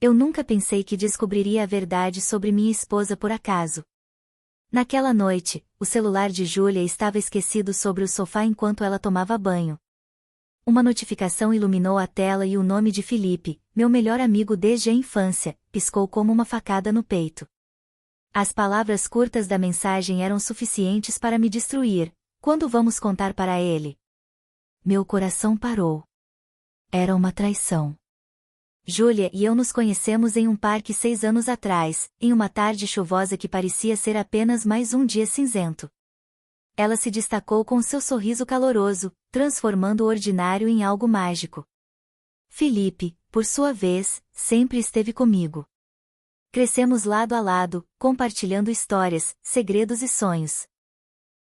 Eu nunca pensei que descobriria a verdade sobre minha esposa por acaso. Naquela noite, o celular de Júlia estava esquecido sobre o sofá enquanto ela tomava banho. Uma notificação iluminou a tela e o nome de Felipe, meu melhor amigo desde a infância, piscou como uma facada no peito. As palavras curtas da mensagem eram suficientes para me destruir. Quando vamos contar para ele? Meu coração parou. Era uma traição. Júlia e eu nos conhecemos em um parque 6 anos atrás, em uma tarde chuvosa que parecia ser apenas mais um dia cinzento. Ela se destacou com seu sorriso caloroso, transformando o ordinário em algo mágico. Felipe, por sua vez, sempre esteve comigo. Crescemos lado a lado, compartilhando histórias, segredos e sonhos.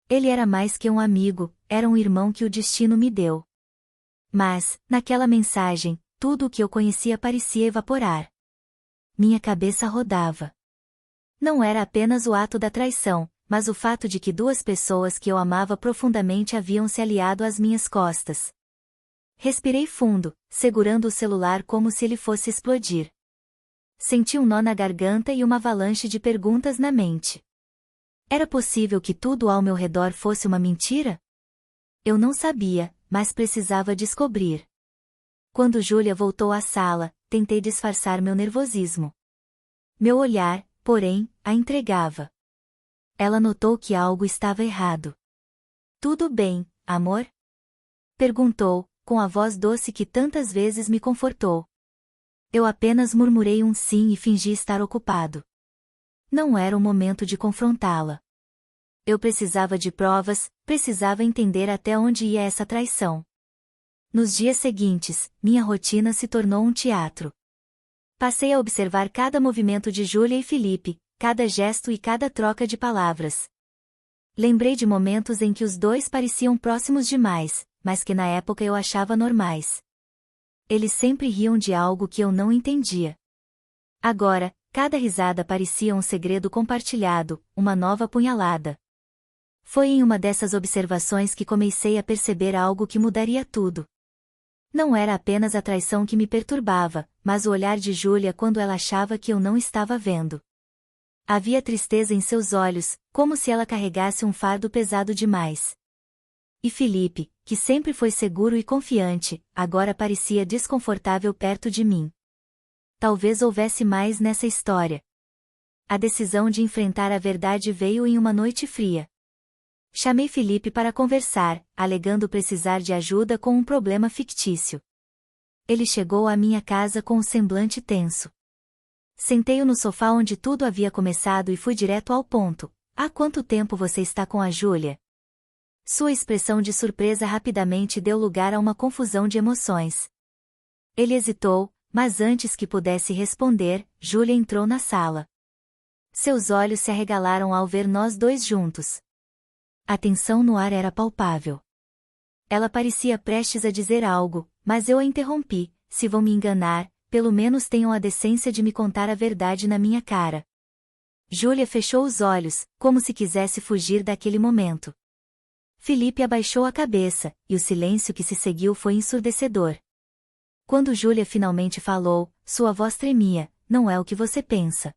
Ele era mais que um amigo, era um irmão que o destino me deu. Mas, naquela mensagem, tudo o que eu conhecia parecia evaporar. Minha cabeça rodava. Não era apenas o ato da traição, mas o fato de que duas pessoas que eu amava profundamente haviam se aliado às minhas costas. Respirei fundo, segurando o celular como se ele fosse explodir. Senti um nó na garganta e uma avalanche de perguntas na mente. Era possível que tudo ao meu redor fosse uma mentira? Eu não sabia, mas precisava descobrir. Quando Júlia voltou à sala, tentei disfarçar meu nervosismo. Meu olhar, porém, a entregava. Ela notou que algo estava errado. Tudo bem, amor? Perguntou, com a voz doce que tantas vezes me confortou. Eu apenas murmurei um sim e fingi estar ocupado. Não era o momento de confrontá-la. Eu precisava de provas, precisava entender até onde ia essa traição. Nos dias seguintes, minha rotina se tornou um teatro. Passei a observar cada movimento de Júlia e Felipe, cada gesto e cada troca de palavras. Lembrei de momentos em que os dois pareciam próximos demais, mas que na época eu achava normais. Eles sempre riam de algo que eu não entendia. Agora, cada risada parecia um segredo compartilhado, uma nova punhalada. Foi em uma dessas observações que comecei a perceber algo que mudaria tudo. Não era apenas a traição que me perturbava, mas o olhar de Júlia quando ela achava que eu não estava vendo. Havia tristeza em seus olhos, como se ela carregasse um fardo pesado demais. E Felipe, que sempre foi seguro e confiante, agora parecia desconfortável perto de mim. Talvez houvesse mais nessa história. A decisão de enfrentar a verdade veio em uma noite fria. Chamei Felipe para conversar, alegando precisar de ajuda com um problema fictício. Ele chegou à minha casa com um semblante tenso. Sentei-o no sofá onde tudo havia começado e fui direto ao ponto. Há quanto tempo você está com a Júlia? Sua expressão de surpresa rapidamente deu lugar a uma confusão de emoções. Ele hesitou, mas antes que pudesse responder, Júlia entrou na sala. Seus olhos se arregalaram ao ver nós dois juntos. A tensão no ar era palpável. Ela parecia prestes a dizer algo, mas eu a interrompi. Se vão me enganar, pelo menos tenham a decência de me contar a verdade na minha cara. Júlia fechou os olhos, como se quisesse fugir daquele momento. Felipe abaixou a cabeça, e o silêncio que se seguiu foi ensurdecedor. Quando Júlia finalmente falou, sua voz tremia. Não é o que você pensa.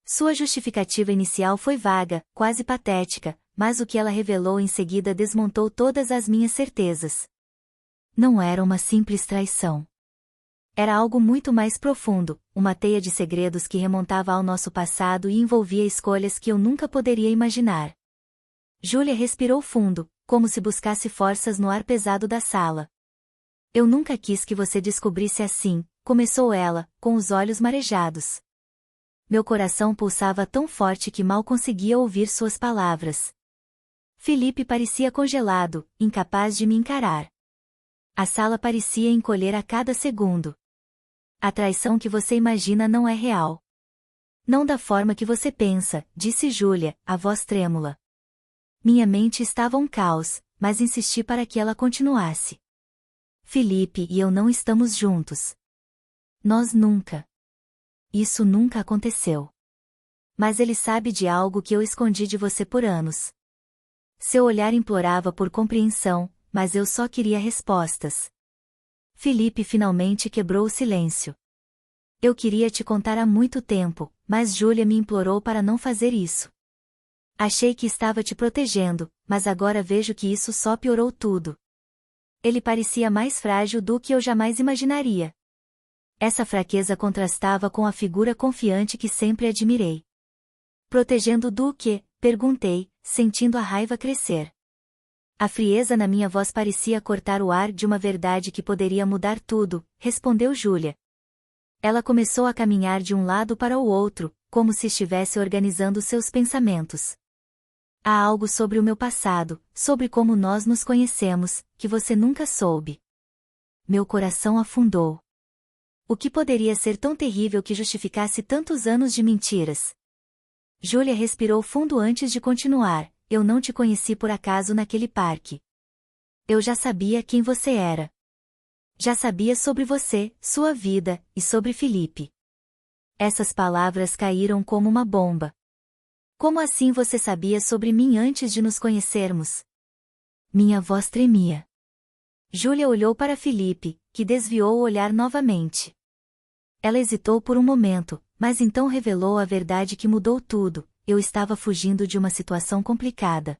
Sua justificativa inicial foi vaga, quase patética, mas o que ela revelou em seguida desmontou todas as minhas certezas. Não era uma simples traição. Era algo muito mais profundo, uma teia de segredos que remontava ao nosso passado e envolvia escolhas que eu nunca poderia imaginar. Júlia respirou fundo, como se buscasse forças no ar pesado da sala. Eu nunca quis que você descobrisse assim, começou ela, com os olhos marejados. Meu coração pulsava tão forte que mal conseguia ouvir suas palavras. Felipe parecia congelado, incapaz de me encarar. A sala parecia encolher a cada segundo. A traição que você imagina não é real. Não da forma que você pensa, disse Júlia, a voz trêmula. Minha mente estava um caos, mas insisti para que ela continuasse. Felipe e eu não estamos juntos. Nós nunca. Isso nunca aconteceu. Mas ele sabe de algo que eu escondi de você por anos. Seu olhar implorava por compreensão, mas eu só queria respostas. Felipe finalmente quebrou o silêncio. Eu queria te contar há muito tempo, mas Júlia me implorou para não fazer isso. Achei que estava te protegendo, mas agora vejo que isso só piorou tudo. Ele parecia mais frágil do que eu jamais imaginaria. Essa fraqueza contrastava com a figura confiante que sempre admirei. Protegendo do quê? Perguntei, sentindo a raiva crescer. A frieza na minha voz parecia cortar o ar de uma verdade que poderia mudar tudo, respondeu Júlia. Ela começou a caminhar de um lado para o outro, como se estivesse organizando seus pensamentos. Há algo sobre o meu passado, sobre como nós nos conhecemos, que você nunca soube. Meu coração afundou. O que poderia ser tão terrível que justificasse tantos anos de mentiras? Júlia respirou fundo antes de continuar. Eu não te conheci por acaso naquele parque. Eu já sabia quem você era. Já sabia sobre você, sua vida, e sobre Felipe. Essas palavras caíram como uma bomba. Como assim você sabia sobre mim antes de nos conhecermos? Minha voz tremia. Júlia olhou para Felipe, que desviou o olhar novamente. Ela hesitou por um momento, mas então revelou a verdade que mudou tudo. Eu estava fugindo de uma situação complicada.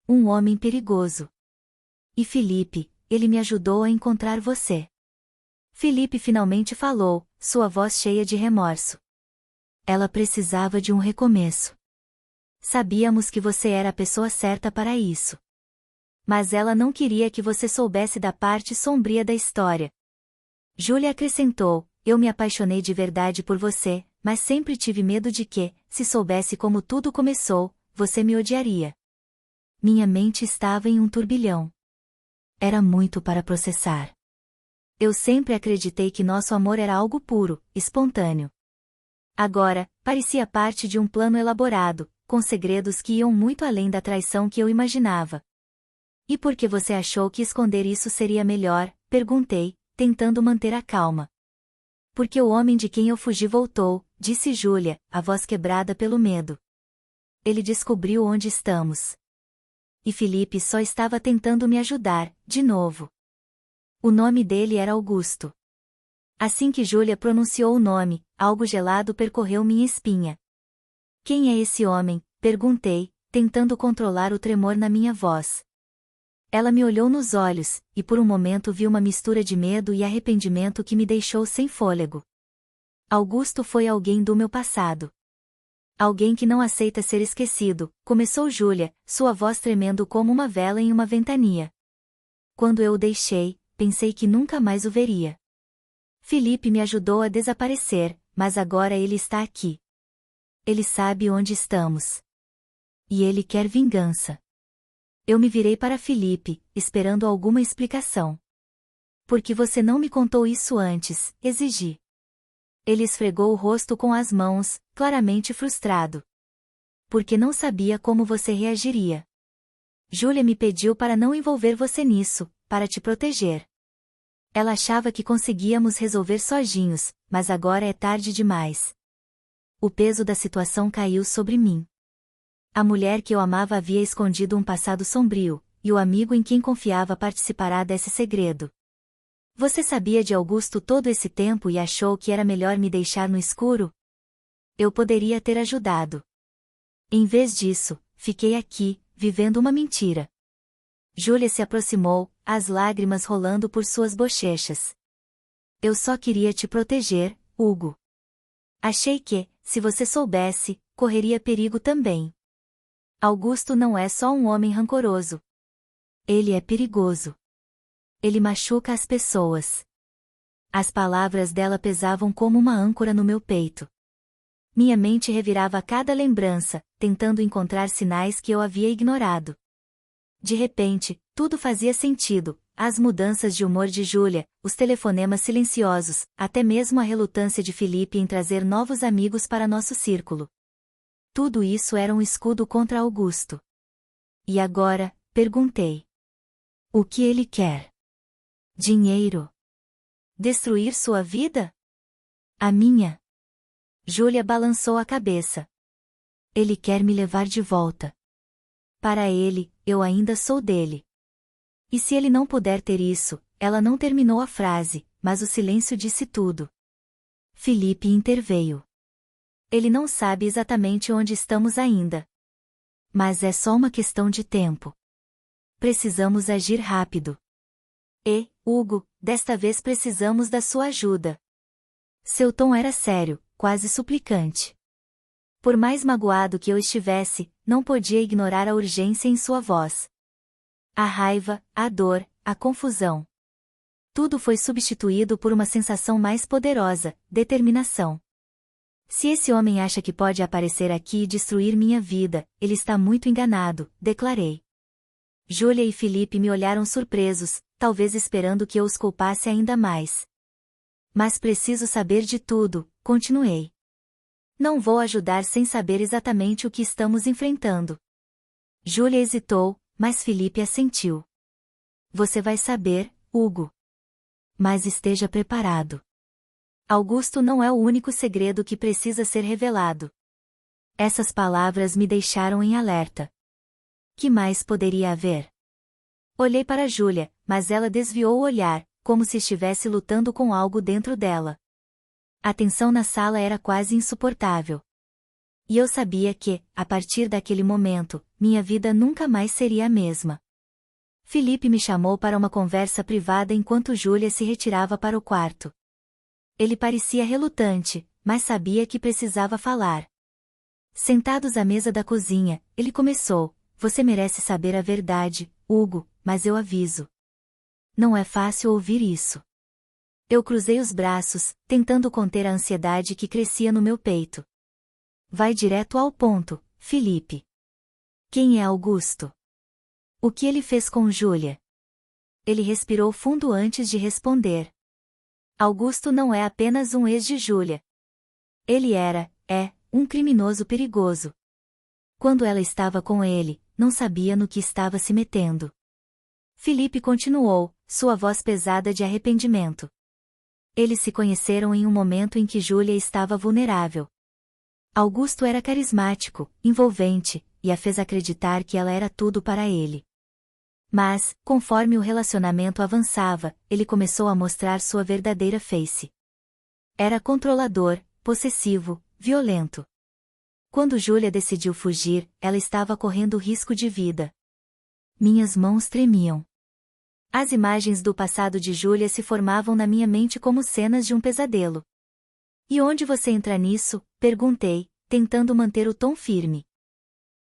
Um homem perigoso. E Felipe, ele me ajudou a encontrar você. Felipe finalmente falou, sua voz cheia de remorso. Ela precisava de um recomeço. Sabíamos que você era a pessoa certa para isso. Mas ela não queria que você soubesse da parte sombria da história. Júlia acrescentou, eu me apaixonei de verdade por você, mas sempre tive medo de que, se soubesse como tudo começou, você me odiaria. Minha mente estava em um turbilhão. Era muito para processar. Eu sempre acreditei que nosso amor era algo puro, espontâneo. Agora, parecia parte de um plano elaborado, com segredos que iam muito além da traição que eu imaginava. E por que você achou que esconder isso seria melhor? Perguntei, tentando manter a calma. Porque o homem de quem eu fugi voltou, disse Júlia, a voz quebrada pelo medo. Ele descobriu onde estamos. E Felipe só estava tentando me ajudar, de novo. O nome dele era Augusto. Assim que Júlia pronunciou o nome, algo gelado percorreu minha espinha. Quem é esse homem? Perguntei, tentando controlar o tremor na minha voz. Ela me olhou nos olhos, e por um momento vi uma mistura de medo e arrependimento que me deixou sem fôlego. Augusto foi alguém do meu passado. Alguém que não aceita ser esquecido, começou Júlia, sua voz tremendo como uma vela em uma ventania. Quando eu o deixei, pensei que nunca mais o veria. Felipe me ajudou a desaparecer, mas agora ele está aqui. Ele sabe onde estamos. E ele quer vingança. Eu me virei para Felipe, esperando alguma explicação. Por que você não me contou isso antes? Exigi. Ele esfregou o rosto com as mãos, claramente frustrado. Porque não sabia como você reagiria. Júlia me pediu para não envolver você nisso, para te proteger. Ela achava que conseguíamos resolver sozinhos, mas agora é tarde demais. O peso da situação caiu sobre mim. A mulher que eu amava havia escondido um passado sombrio, e o amigo em quem confiava participará desse segredo. Você sabia de Augusto todo esse tempo e achou que era melhor me deixar no escuro? Eu poderia ter ajudado. Em vez disso, fiquei aqui, vivendo uma mentira. Júlia se aproximou, as lágrimas rolando por suas bochechas. Eu só queria te proteger, Hugo. Achei que, se você soubesse, correria perigo também. Augusto não é só um homem rancoroso. Ele é perigoso. Ele machuca as pessoas. As palavras dela pesavam como uma âncora no meu peito. Minha mente revirava a cada lembrança, tentando encontrar sinais que eu havia ignorado. De repente, tudo fazia sentido, as mudanças de humor de Júlia, os telefonemas silenciosos, até mesmo a relutância de Felipe em trazer novos amigos para nosso círculo. Tudo isso era um escudo contra Augusto. E agora, perguntei. O que ele quer? Dinheiro? Destruir sua vida? A minha? Júlia balançou a cabeça. Ele quer me levar de volta. Para ele, eu ainda sou dele. E se ele não puder ter isso, ela não terminou a frase, mas o silêncio disse tudo. Felipe interveio. Ele não sabe exatamente onde estamos ainda. Mas é só uma questão de tempo. Precisamos agir rápido. E, Hugo, desta vez precisamos da sua ajuda. Seu tom era sério, quase suplicante. Por mais magoado que eu estivesse, não podia ignorar a urgência em sua voz. A raiva, a dor, a confusão. Tudo foi substituído por uma sensação mais poderosa, determinação. Se esse homem acha que pode aparecer aqui e destruir minha vida, ele está muito enganado, declarei. Júlia e Felipe me olharam surpresos, talvez esperando que eu os culpasse ainda mais. Mas preciso saber de tudo, continuei. Não vou ajudar sem saber exatamente o que estamos enfrentando. Júlia hesitou, mas Felipe assentiu. Você vai saber, Hugo. Mas esteja preparado. Augusto não é o único segredo que precisa ser revelado. Essas palavras me deixaram em alerta. Que mais poderia haver? Olhei para Júlia, mas ela desviou o olhar, como se estivesse lutando com algo dentro dela. A tensão na sala era quase insuportável. E eu sabia que, a partir daquele momento, minha vida nunca mais seria a mesma. Felipe me chamou para uma conversa privada enquanto Júlia se retirava para o quarto. Ele parecia relutante, mas sabia que precisava falar. Sentados à mesa da cozinha, ele começou: Você merece saber a verdade, Hugo, mas eu aviso. Não é fácil ouvir isso. Eu cruzei os braços, tentando conter a ansiedade que crescia no meu peito. Vai direto ao ponto, Felipe. Quem é Augusto? O que ele fez com Júlia? Ele respirou fundo antes de responder. Augusto não é apenas um ex de Júlia. Ele era, um criminoso perigoso. Quando ela estava com ele, não sabia no que estava se metendo. Felipe continuou, sua voz pesada de arrependimento. Eles se conheceram em um momento em que Júlia estava vulnerável. Augusto era carismático, envolvente, e a fez acreditar que ela era tudo para ele. Mas, conforme o relacionamento avançava, ele começou a mostrar sua verdadeira face. Era controlador, possessivo, violento. Quando Júlia decidiu fugir, ela estava correndo risco de vida. Minhas mãos tremiam. As imagens do passado de Júlia se formavam na minha mente como cenas de um pesadelo. E onde você entra nisso? Perguntei, tentando manter o tom firme.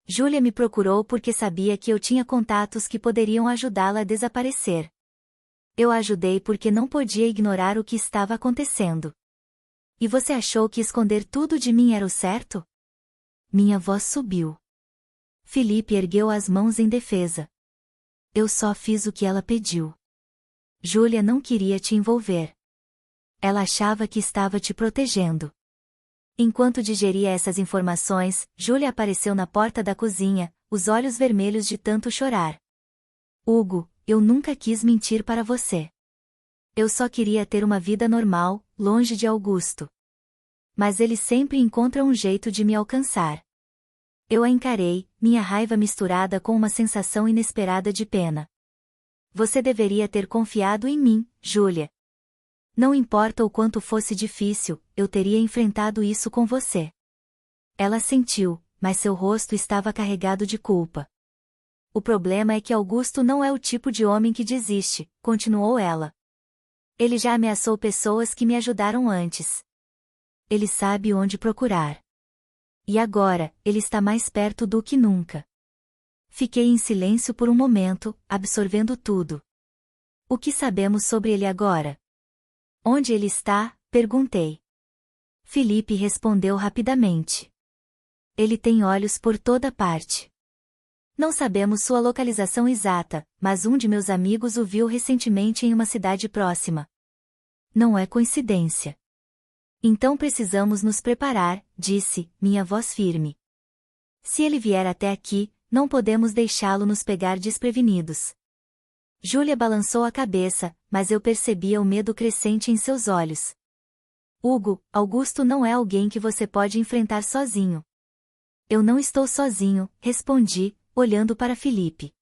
Júlia me procurou porque sabia que eu tinha contatos que poderiam ajudá-la a desaparecer. Eu a ajudei porque não podia ignorar o que estava acontecendo. E você achou que esconder tudo de mim era o certo? Minha voz subiu. Felipe ergueu as mãos em defesa. Eu só fiz o que ela pediu. Júlia não queria te envolver. Ela achava que estava te protegendo. Enquanto digeria essas informações, Júlia apareceu na porta da cozinha, os olhos vermelhos de tanto chorar. Hugo, eu nunca quis mentir para você. Eu só queria ter uma vida normal, longe de Augusto. Mas ele sempre encontra um jeito de me alcançar. Eu a encarei, minha raiva misturada com uma sensação inesperada de pena. Você deveria ter confiado em mim, Júlia. Não importa o quanto fosse difícil, eu teria enfrentado isso com você. Ela sentiu, mas seu rosto estava carregado de culpa. O problema é que Augusto não é o tipo de homem que desiste, continuou ela. Ele já ameaçou pessoas que me ajudaram antes. Ele sabe onde procurar. E agora, ele está mais perto do que nunca. Fiquei em silêncio por um momento, absorvendo tudo. O que sabemos sobre ele agora? Onde ele está? Perguntei. Felipe respondeu rapidamente. Ele tem olhos por toda parte. Não sabemos sua localização exata, mas um de meus amigos o viu recentemente em uma cidade próxima. Não é coincidência. Então precisamos nos preparar, disse, minha voz firme. Se ele vier até aqui, não podemos deixá-lo nos pegar desprevenidos. Júlia balançou a cabeça, mas eu percebia o medo crescente em seus olhos. Hugo, Augusto não é alguém que você pode enfrentar sozinho. Eu não estou sozinho, respondi, olhando para Felipe.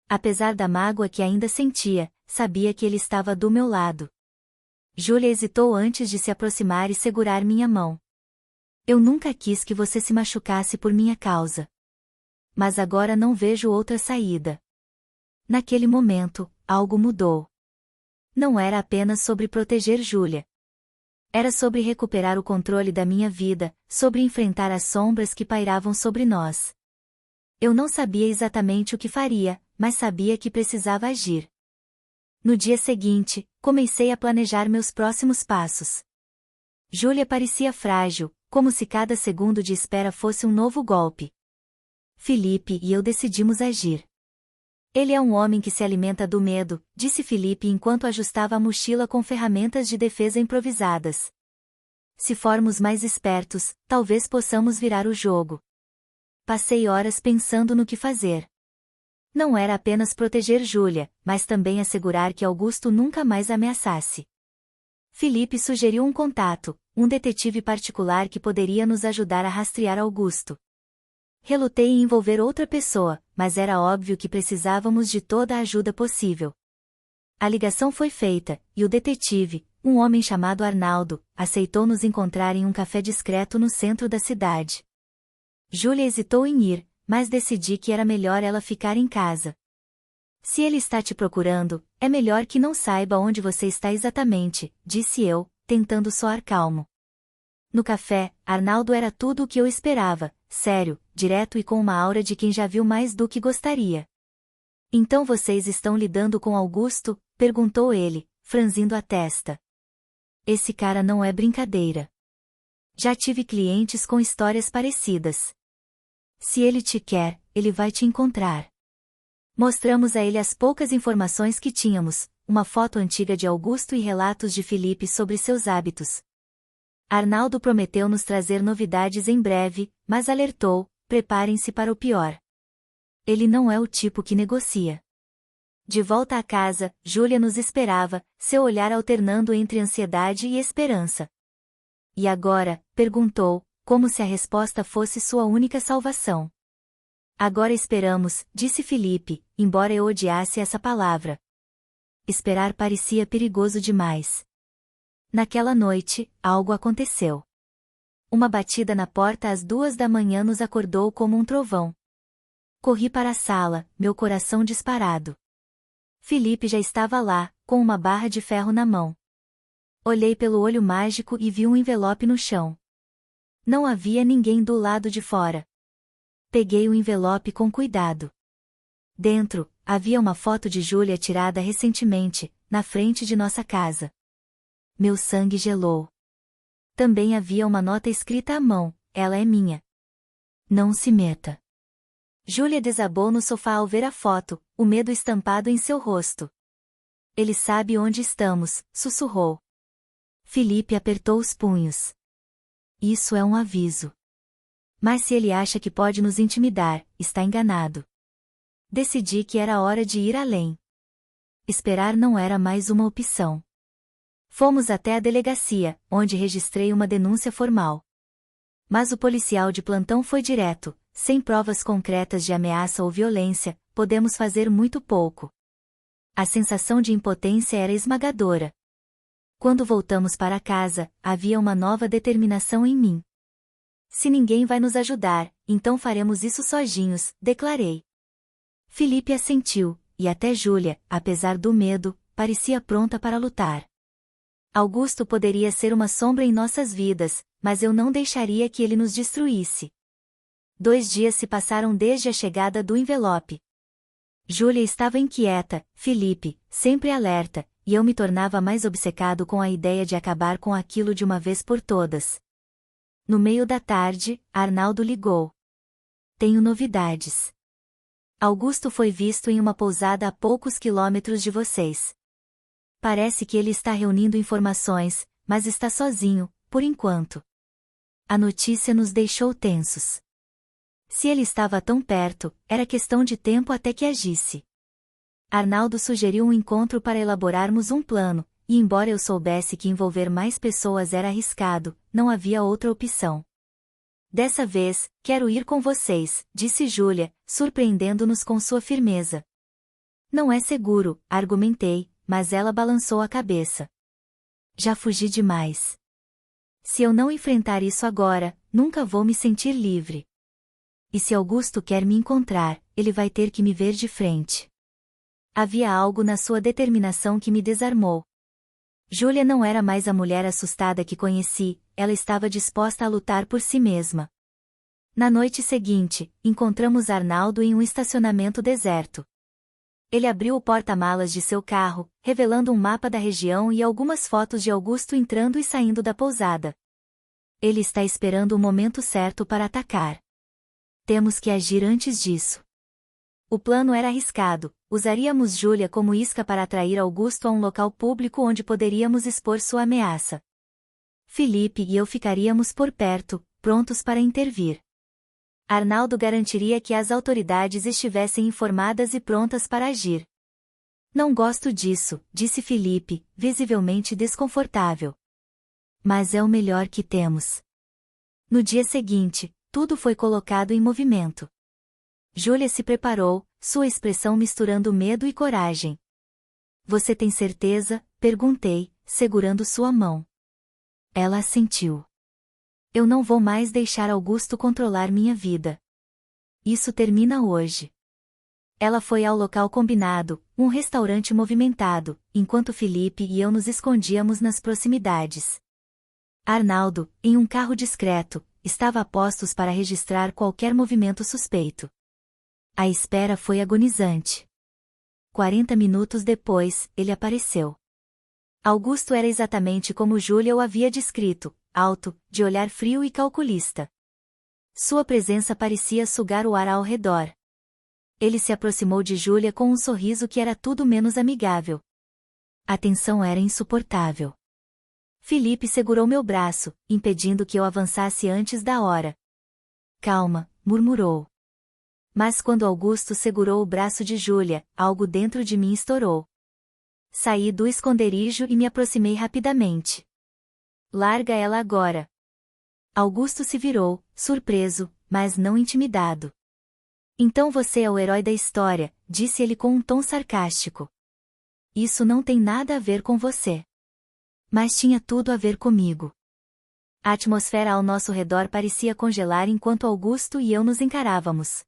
Apesar da mágoa que ainda sentia, sabia que ele estava do meu lado. Júlia hesitou antes de se aproximar e segurar minha mão. Eu nunca quis que você se machucasse por minha causa. Mas agora não vejo outra saída. Naquele momento, algo mudou. Não era apenas sobre proteger Júlia. Era sobre recuperar o controle da minha vida, sobre enfrentar as sombras que pairavam sobre nós. Eu não sabia exatamente o que faria, mas sabia que precisava agir. No dia seguinte, comecei a planejar meus próximos passos. Júlia parecia frágil, como se cada segundo de espera fosse um novo golpe. Felipe e eu decidimos agir. Ele é um homem que se alimenta do medo, disse Felipe enquanto ajustava a mochila com ferramentas de defesa improvisadas. Se formos mais espertos, talvez possamos virar o jogo. Passei horas pensando no que fazer. Não era apenas proteger Júlia, mas também assegurar que Augusto nunca mais ameaçasse. Felipe sugeriu um contato, um detetive particular que poderia nos ajudar a rastrear Augusto. Relutei em envolver outra pessoa, mas era óbvio que precisávamos de toda a ajuda possível. A ligação foi feita, e o detetive, um homem chamado Arnaldo, aceitou nos encontrar em um café discreto no centro da cidade. Júlia hesitou em ir, mas decidi que era melhor ela ficar em casa. Se ele está te procurando, é melhor que não saiba onde você está exatamente, disse eu, tentando soar calmo. No café, Arnaldo era tudo o que eu esperava, sério, direto e com uma aura de quem já viu mais do que gostaria. Então vocês estão lidando com Augusto? Perguntou ele, franzindo a testa. Esse cara não é brincadeira. Já tive clientes com histórias parecidas. Se ele te quer, ele vai te encontrar. Mostramos a ele as poucas informações que tínhamos, uma foto antiga de Augusto e relatos de Felipe sobre seus hábitos. Arnaldo prometeu nos trazer novidades em breve, mas alertou, preparem-se para o pior. Ele não é o tipo que negocia. De volta à casa, Júlia nos esperava, seu olhar alternando entre ansiedade e esperança. E agora? Perguntou, como se a resposta fosse sua única salvação. Agora esperamos, disse Felipe, embora eu odiasse essa palavra. Esperar parecia perigoso demais. Naquela noite, algo aconteceu. Uma batida na porta às 2 da manhã nos acordou como um trovão. Corri para a sala, meu coração disparado. Felipe já estava lá, com uma barra de ferro na mão. Olhei pelo olho mágico e vi um envelope no chão. Não havia ninguém do lado de fora. Peguei o envelope com cuidado. Dentro, havia uma foto de Júlia tirada recentemente, na frente de nossa casa. Meu sangue gelou. Também havia uma nota escrita à mão, ela é minha. Não se meta. Júlia desabou no sofá ao ver a foto, o medo estampado em seu rosto. Ele sabe onde estamos, sussurrou. Felipe apertou os punhos. Isso é um aviso. Mas se ele acha que pode nos intimidar, está enganado. Decidi que era hora de ir além. Esperar não era mais uma opção. Fomos até a delegacia, onde registrei uma denúncia formal. Mas o policial de plantão foi direto, sem provas concretas de ameaça ou violência, podemos fazer muito pouco. A sensação de impotência era esmagadora. Quando voltamos para casa, havia uma nova determinação em mim. Se ninguém vai nos ajudar, então faremos isso sozinhos, declarei. Felipe assentiu, e até Júlia, apesar do medo, parecia pronta para lutar. Augusto poderia ser uma sombra em nossas vidas, mas eu não deixaria que ele nos destruísse. 2 dias se passaram desde a chegada do envelope. Júlia estava inquieta, Felipe, sempre alerta, e eu me tornava mais obcecado com a ideia de acabar com aquilo de uma vez por todas. No meio da tarde, Arnaldo ligou. Tenho novidades. Augusto foi visto em uma pousada a poucos quilômetros de vocês. Parece que ele está reunindo informações, mas está sozinho, por enquanto. A notícia nos deixou tensos. Se ele estava tão perto, era questão de tempo até que agisse. Arnaldo sugeriu um encontro para elaborarmos um plano, e embora eu soubesse que envolver mais pessoas era arriscado, não havia outra opção. Dessa vez, quero ir com vocês, disse Júlia, surpreendendo-nos com sua firmeza. Não é seguro, argumentei, mas ela balançou a cabeça. Já fugi demais. Se eu não enfrentar isso agora, nunca vou me sentir livre. E se Augusto quer me encontrar, ele vai ter que me ver de frente. Havia algo na sua determinação que me desarmou. Júlia não era mais a mulher assustada que conheci, ela estava disposta a lutar por si mesma. Na noite seguinte, encontramos Arnaldo em um estacionamento deserto. Ele abriu o porta-malas de seu carro, revelando um mapa da região e algumas fotos de Augusto entrando e saindo da pousada. Ele está esperando o momento certo para atacar. Temos que agir antes disso. O plano era arriscado, usaríamos Júlia como isca para atrair Augusto a um local público onde poderíamos expor sua ameaça. Felipe e eu ficaríamos por perto, prontos para intervir. Arnaldo garantiria que as autoridades estivessem informadas e prontas para agir. Não gosto disso, disse Felipe, visivelmente desconfortável. Mas é o melhor que temos. No dia seguinte, tudo foi colocado em movimento. Júlia se preparou, sua expressão misturando medo e coragem. Você tem certeza? Perguntei, segurando sua mão. Ela assentiu. Eu não vou mais deixar Augusto controlar minha vida. Isso termina hoje. Ela foi ao local combinado, um restaurante movimentado, enquanto Felipe e eu nos escondíamos nas proximidades. Arnaldo, em um carro discreto, estava a postos para registrar qualquer movimento suspeito. A espera foi agonizante. 40 minutos depois, ele apareceu. Augusto era exatamente como Júlia o havia descrito, alto, de olhar frio e calculista. Sua presença parecia sugar o ar ao redor. Ele se aproximou de Júlia com um sorriso que era tudo menos amigável. A tensão era insuportável. Felipe segurou meu braço, impedindo que eu avançasse antes da hora. Calma, murmurou. Mas quando Augusto segurou o braço de Júlia, algo dentro de mim estourou. Saí do esconderijo e me aproximei rapidamente. Larga ela agora. Augusto se virou, surpreso, mas não intimidado. Então você é o herói da história, disse ele com um tom sarcástico. Isso não tem nada a ver com você. Mas tinha tudo a ver comigo. A atmosfera ao nosso redor parecia congelar enquanto Augusto e eu nos encarávamos.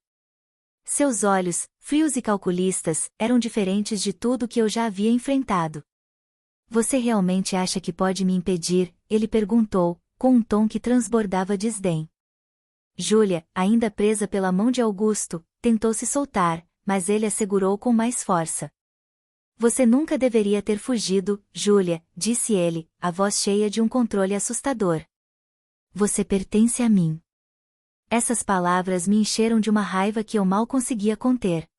Seus olhos, frios e calculistas, eram diferentes de tudo que eu já havia enfrentado. Você realmente acha que pode me impedir? Ele perguntou, com um tom que transbordava desdém. Júlia, ainda presa pela mão de Augusto, tentou se soltar, mas ele a segurou com mais força. Você nunca deveria ter fugido, Júlia, disse ele, a voz cheia de um controle assustador. Você pertence a mim. Essas palavras me encheram de uma raiva que eu mal conseguia conter.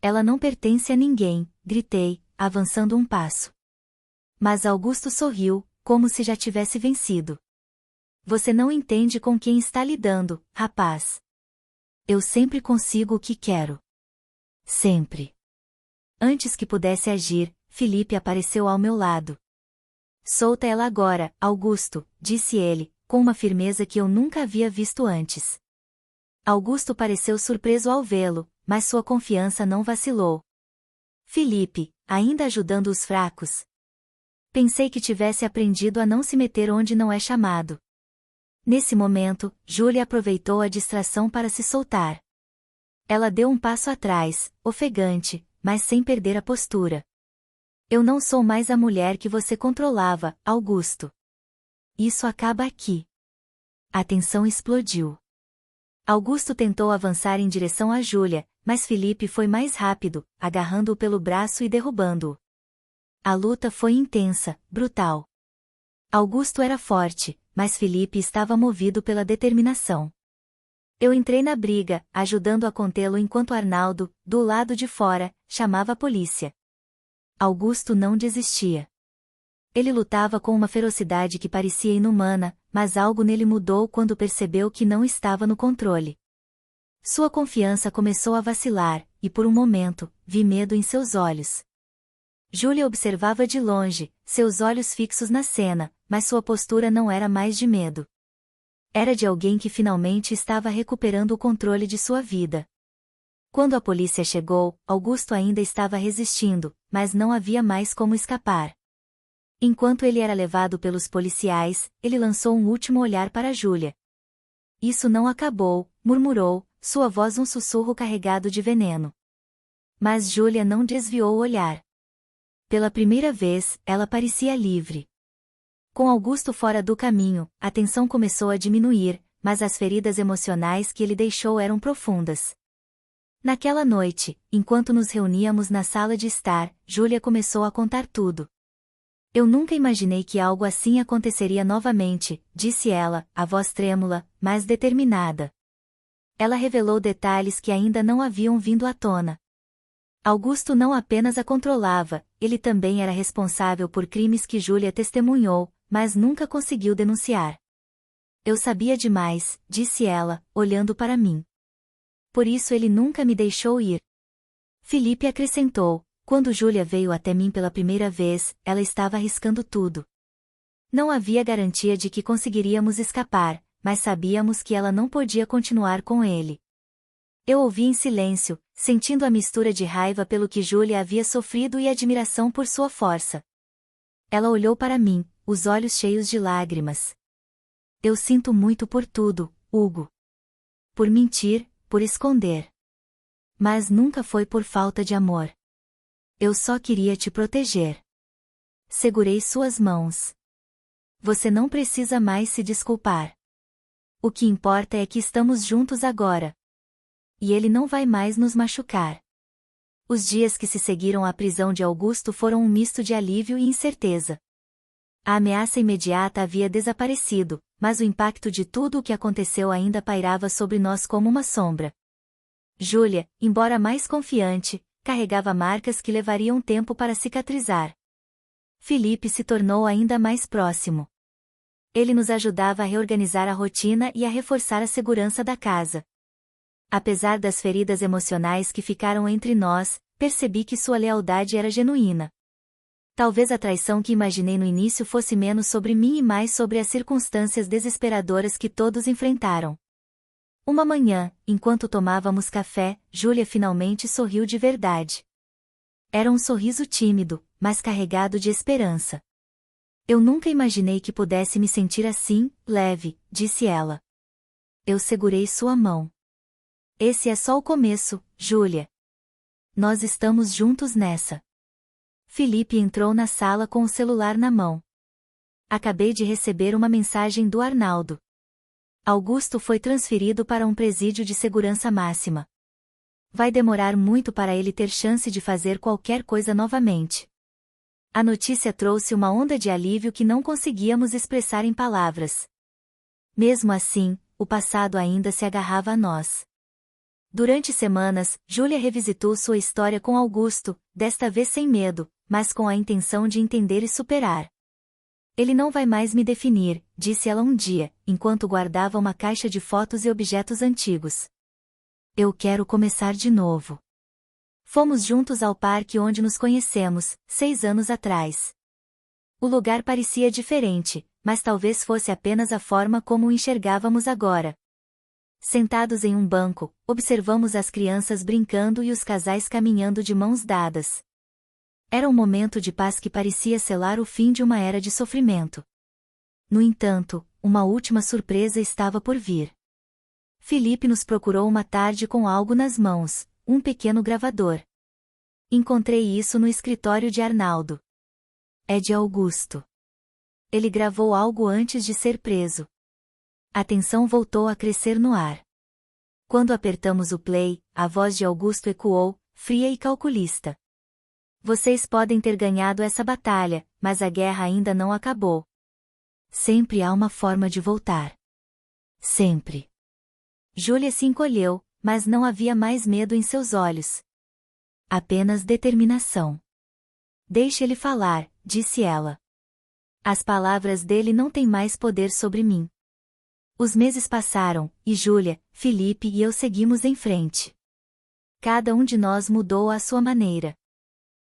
Ela não pertence a ninguém, gritei, avançando um passo. Mas Augusto sorriu, como se já tivesse vencido. Você não entende com quem está lidando, rapaz. Eu sempre consigo o que quero. Sempre. Antes que pudesse agir, Felipe apareceu ao meu lado. Solta ela agora, Augusto, disse ele, com uma firmeza que eu nunca havia visto antes. Augusto pareceu surpreso ao vê-lo, mas sua confiança não vacilou. Felipe, ainda ajudando os fracos. Pensei que tivesse aprendido a não se meter onde não é chamado. Nesse momento, Júlia aproveitou a distração para se soltar. Ela deu um passo atrás, ofegante, mas sem perder a postura. Eu não sou mais a mulher que você controlava, Augusto. Isso acaba aqui. A tensão explodiu. Augusto tentou avançar em direção a Júlia, mas Felipe foi mais rápido, agarrando-o pelo braço e derrubando-o. A luta foi intensa, brutal. Augusto era forte, mas Felipe estava movido pela determinação. Eu entrei na briga, ajudando a contê-lo enquanto Arnaldo, do lado de fora, chamava a polícia. Augusto não desistia. Ele lutava com uma ferocidade que parecia inumana, mas algo nele mudou quando percebeu que não estava no controle. Sua confiança começou a vacilar, e por um momento, vi medo em seus olhos. Júlia observava de longe, seus olhos fixos na cena, mas sua postura não era mais de medo. Era de alguém que finalmente estava recuperando o controle de sua vida. Quando a polícia chegou, Augusto ainda estava resistindo, mas não havia mais como escapar. Enquanto ele era levado pelos policiais, ele lançou um último olhar para Júlia. Isso não acabou, murmurou, sua voz um sussurro carregado de veneno. Mas Júlia não desviou o olhar. Pela primeira vez, ela parecia livre. Com Augusto fora do caminho, a tensão começou a diminuir, mas as feridas emocionais que ele deixou eram profundas. Naquela noite, enquanto nos reuníamos na sala de estar, Júlia começou a contar tudo. Eu nunca imaginei que algo assim aconteceria novamente, disse ela, a voz trêmula, mas determinada. Ela revelou detalhes que ainda não haviam vindo à tona. Augusto não apenas a controlava, ele também era responsável por crimes que Júlia testemunhou, mas nunca conseguiu denunciar. Eu sabia demais, disse ela, olhando para mim. Por isso ele nunca me deixou ir. Felipe acrescentou, quando Júlia veio até mim pela primeira vez, ela estava arriscando tudo. Não havia garantia de que conseguiríamos escapar, mas sabíamos que ela não podia continuar com ele. Eu ouvi em silêncio, sentindo a mistura de raiva pelo que Júlia havia sofrido e admiração por sua força. Ela olhou para mim, os olhos cheios de lágrimas. Eu sinto muito por tudo, Hugo. Por mentir, por esconder. Mas nunca foi por falta de amor. Eu só queria te proteger. Segurei suas mãos. Você não precisa mais se desculpar. O que importa é que estamos juntos agora. E ele não vai mais nos machucar. Os dias que se seguiram à prisão de Augusto foram um misto de alívio e incerteza. A ameaça imediata havia desaparecido, mas o impacto de tudo o que aconteceu ainda pairava sobre nós como uma sombra. Júlia, embora mais confiante, carregava marcas que levariam tempo para cicatrizar. Felipe se tornou ainda mais próximo. Ele nos ajudava a reorganizar a rotina e a reforçar a segurança da casa. Apesar das feridas emocionais que ficaram entre nós, percebi que sua lealdade era genuína. Talvez a traição que imaginei no início fosse menos sobre mim e mais sobre as circunstâncias desesperadoras que todos enfrentaram. Uma manhã, enquanto tomávamos café, Júlia finalmente sorriu de verdade. Era um sorriso tímido, mas carregado de esperança. Eu nunca imaginei que pudesse me sentir assim, leve, disse ela. Eu segurei sua mão. Esse é só o começo, Júlia. Nós estamos juntos nessa. Felipe entrou na sala com o celular na mão. Acabei de receber uma mensagem do Arnaldo. Augusto foi transferido para um presídio de segurança máxima. Vai demorar muito para ele ter chance de fazer qualquer coisa novamente. A notícia trouxe uma onda de alívio que não conseguíamos expressar em palavras. Mesmo assim, o passado ainda se agarrava a nós. Durante semanas, Júlia revisitou sua história com Augusto, desta vez sem medo, mas com a intenção de entender e superar. Ele não vai mais me definir, disse ela um dia, enquanto guardava uma caixa de fotos e objetos antigos. Eu quero começar de novo. Fomos juntos ao parque onde nos conhecemos, 6 anos atrás. O lugar parecia diferente, mas talvez fosse apenas a forma como o enxergávamos agora. Sentados em um banco, observamos as crianças brincando e os casais caminhando de mãos dadas. Era um momento de paz que parecia selar o fim de uma era de sofrimento. No entanto, uma última surpresa estava por vir. Felipe nos procurou uma tarde com algo nas mãos, um pequeno gravador. Encontrei isso no escritório de Arnaldo. É de Augusto. Ele gravou algo antes de ser preso. A tensão voltou a crescer no ar. Quando apertamos o play, a voz de Augusto ecoou, fria e calculista. Vocês podem ter ganhado essa batalha, mas a guerra ainda não acabou. Sempre há uma forma de voltar. Sempre. Júlia se encolheu, mas não havia mais medo em seus olhos. Apenas determinação. Deixe ele falar, disse ela. As palavras dele não têm mais poder sobre mim. Os meses passaram, e Júlia, Felipe e eu seguimos em frente. Cada um de nós mudou à sua maneira.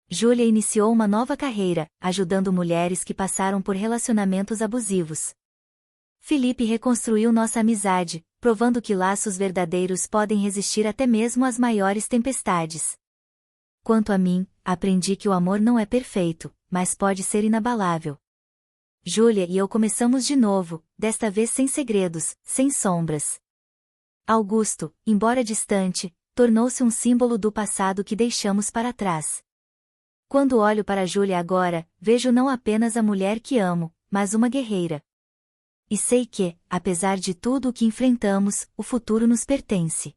Júlia iniciou uma nova carreira, ajudando mulheres que passaram por relacionamentos abusivos. Felipe reconstruiu nossa amizade, provando que laços verdadeiros podem resistir até mesmo às maiores tempestades. Quanto a mim, aprendi que o amor não é perfeito, mas pode ser inabalável. Júlia e eu começamos de novo, desta vez sem segredos, sem sombras. Augusto, embora distante, tornou-se um símbolo do passado que deixamos para trás. Quando olho para Júlia agora, vejo não apenas a mulher que amo, mas uma guerreira. E sei que, apesar de tudo o que enfrentamos, o futuro nos pertence.